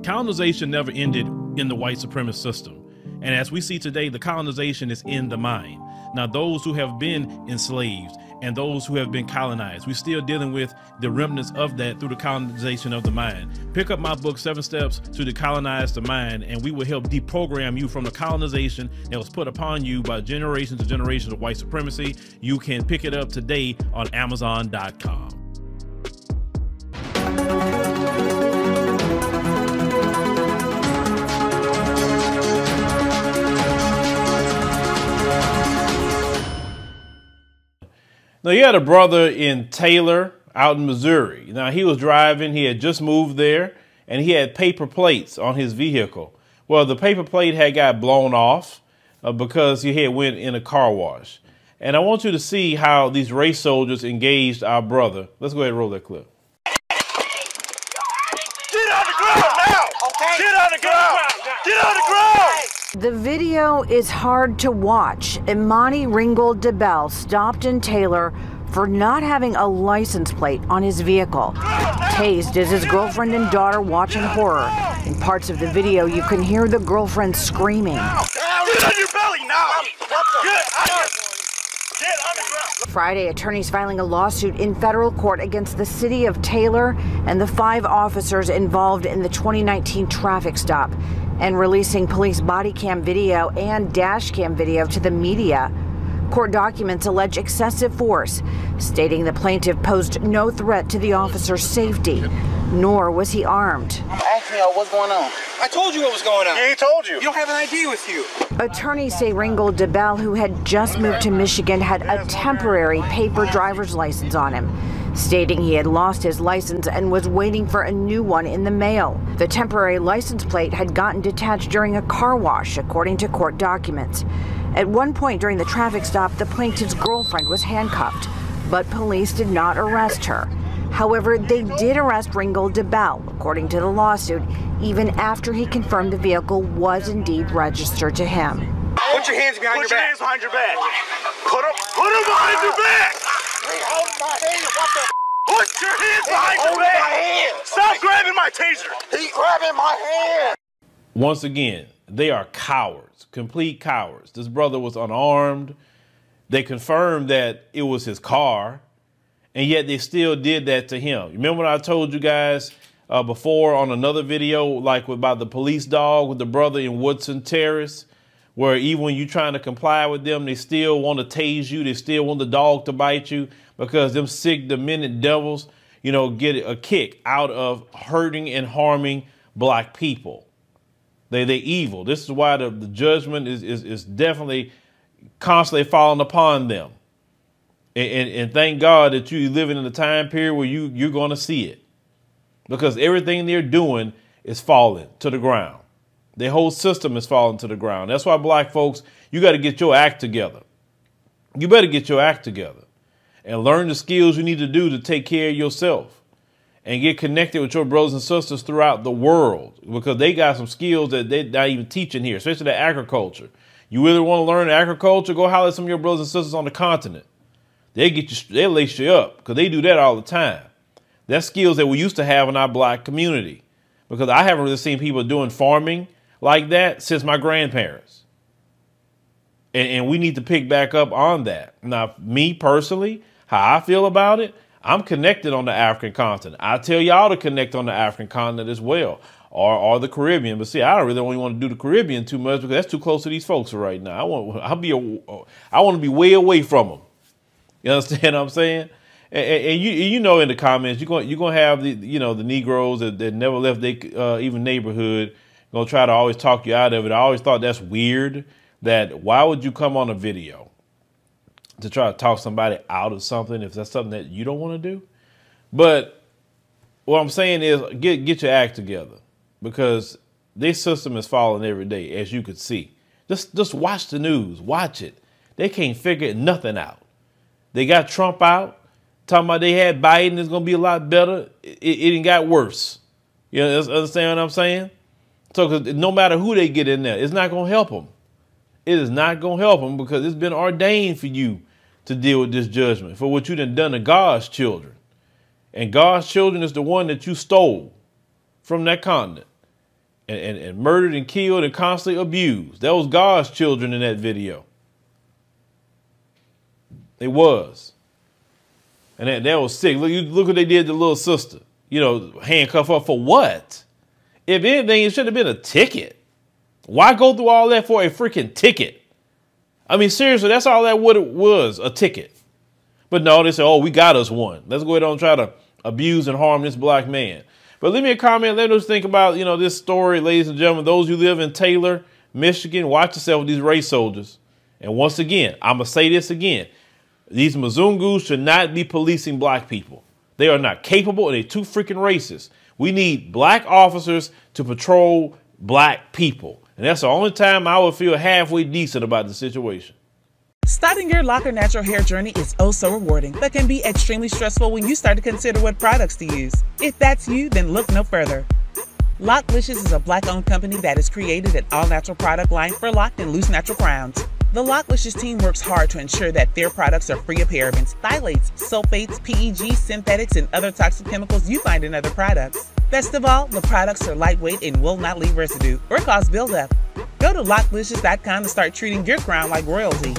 Colonization never ended in the white supremacist system. And as we see today, the colonization is in the mind. Now, those who have been enslaved and those who have been colonized, we're still dealing with the remnants of that through the colonization of the mind. Pick up my book, 7 Steps to Decolonize the Mind, and we will help deprogram you from the colonization that was put upon you by generations and generations of white supremacy. You can pick it up today on Amazon.com. Now, you had a brother in Taylor out in Missouri. Now, he was driving, he had just moved there, and he had paper plates on his vehicle. Well, the paper plate had got blown off because he had went in a car wash. And I want you to see how these race soldiers engaged our brother. Let's go ahead and roll that clip. Get on the ground now! Okay. Get on the ground! Get on the ground! The video is hard to watch. Imani Ringgold DeBell stopped in Taylor for not having a license plate on his vehicle. Tased is his girlfriend and daughter watching horror. In parts of the video, you can hear the girlfriend screaming. Get on your belly now! Get on the ground! Friday, attorneys filing a lawsuit in federal court against the city of Taylor and the 5 officers involved in the 2019 traffic stop, and releasing police body cam video and dash cam video to the media. Court documents allege excessive force, stating the plaintiff posed no threat to the officer's safety, nor was he armed. I'm asking y'all what's going on. I told you what was going on. Yeah, he told you. You don't have an ID with you. Attorneys say Ringgold DeBell, who had just moved to Michigan, had a temporary paper driver's license on him, stating he had lost his license and was waiting for a new one in the mail. The temporary license plate had gotten detached during a car wash, according to court documents. At one point during the traffic stop, the plaintiff's girlfriend was handcuffed, but police did not arrest her. However, they did arrest Ringgold DeBell, according to the lawsuit, even after he confirmed the vehicle was indeed registered to him. Put your hands behind your back. Put your hands behind your back. Put them behind your back. Hold my hand. What the? Put your hands behind your back. My hand. Stop grabbing my taser. He grabbing my hand. Once again, they are cowards, complete cowards. This brother was unarmed. They confirmed that it was his car, and yet they still did that to him. Remember what I told you guys before on another video, like about the police dog with the brother in Woodson Terrace, where even when you're trying to comply with them, they still want to tase you. They still want the dog to bite you because them sick, demented devils, you know, get a kick out of hurting and harming black people. They're evil. This is why the judgment is definitely constantly falling upon them. And thank God that you're living in a time period where you're going to see it, because everything they're doing is falling to the ground. Their whole system is falling to the ground. That's why black folks, you got to get your act together. You better get your act together and learn the skills you need to do to take care of yourself and get connected with your brothers and sisters throughout the world, because they got some skills that they're not even teaching here, especially the agriculture. You really want to learn agriculture? Go holler at some of your brothers and sisters on the continent. They'll lace you up, because they do that all the time. That's skills that we used to have in our black community, because I haven't really seen people doing farming like that since my grandparents. And we need to pick back up on that. Now, me personally, how I feel about it, I'm connected on the African continent. I tell y'all to connect on the African continent as well, or the Caribbean. But see, I don't really only want to do the Caribbean too much, because that's too close to these folks right now. I want to be way away from them. You understand what I'm saying? And you know, in the comments, you're gonna have the Negroes that never left their even neighborhood, gonna try to always talk you out of it. I always thought that's weird. That why would you come on a video to try to talk somebody out of something if that's something that you don't want to do? But what I'm saying is get your act together, because this system is falling every day, as you could see. Just watch the news, watch it. They can't figure nothing out. They got Trump out, talking about they had Biden, it's going to be a lot better. It ain't got worse. You know, understand what I'm saying? So 'cause no matter who they get in there, it's not going to help them. It is not going to help them, because it's been ordained for you to deal with this judgment for what you done to God's children. And God's children is the one that you stole from that continent. and murdered and killed and constantly abused. That was God's children in that video. It was. And that was sick. Look what they did to the little sister. You know, handcuff her for what? If anything, it should have been a ticket. Why go through all that for a freaking ticket? I mean, seriously, that's all that what it was, a ticket. But no, they said, oh, we got us one. Let's go ahead and try to abuse and harm this black man. But leave me a comment. Let us think about, you know, this story, ladies and gentlemen. Those who live in Taylor, Michigan, watch yourself with these race soldiers. And once again, I'm going to say this again. These Mzungus should not be policing black people. They are not capable, and they're too freaking racist. We need black officers to patrol black people. And that's the only time I would feel halfway decent about the situation. Starting your Lock or natural hair journey is oh so rewarding, but can be extremely stressful when you start to consider what products to use. If that's you, then look no further. Locklicious is a black-owned company that has created an all-natural product line for locked and loose natural crowns. The Locklicious team works hard to ensure that their products are free of parabens, phthalates, sulfates, PEG, synthetics, and other toxic chemicals you find in other products. Best of all, the products are lightweight and will not leave residue or cause buildup. Go to locklicious.com to start treating your crown like royalty.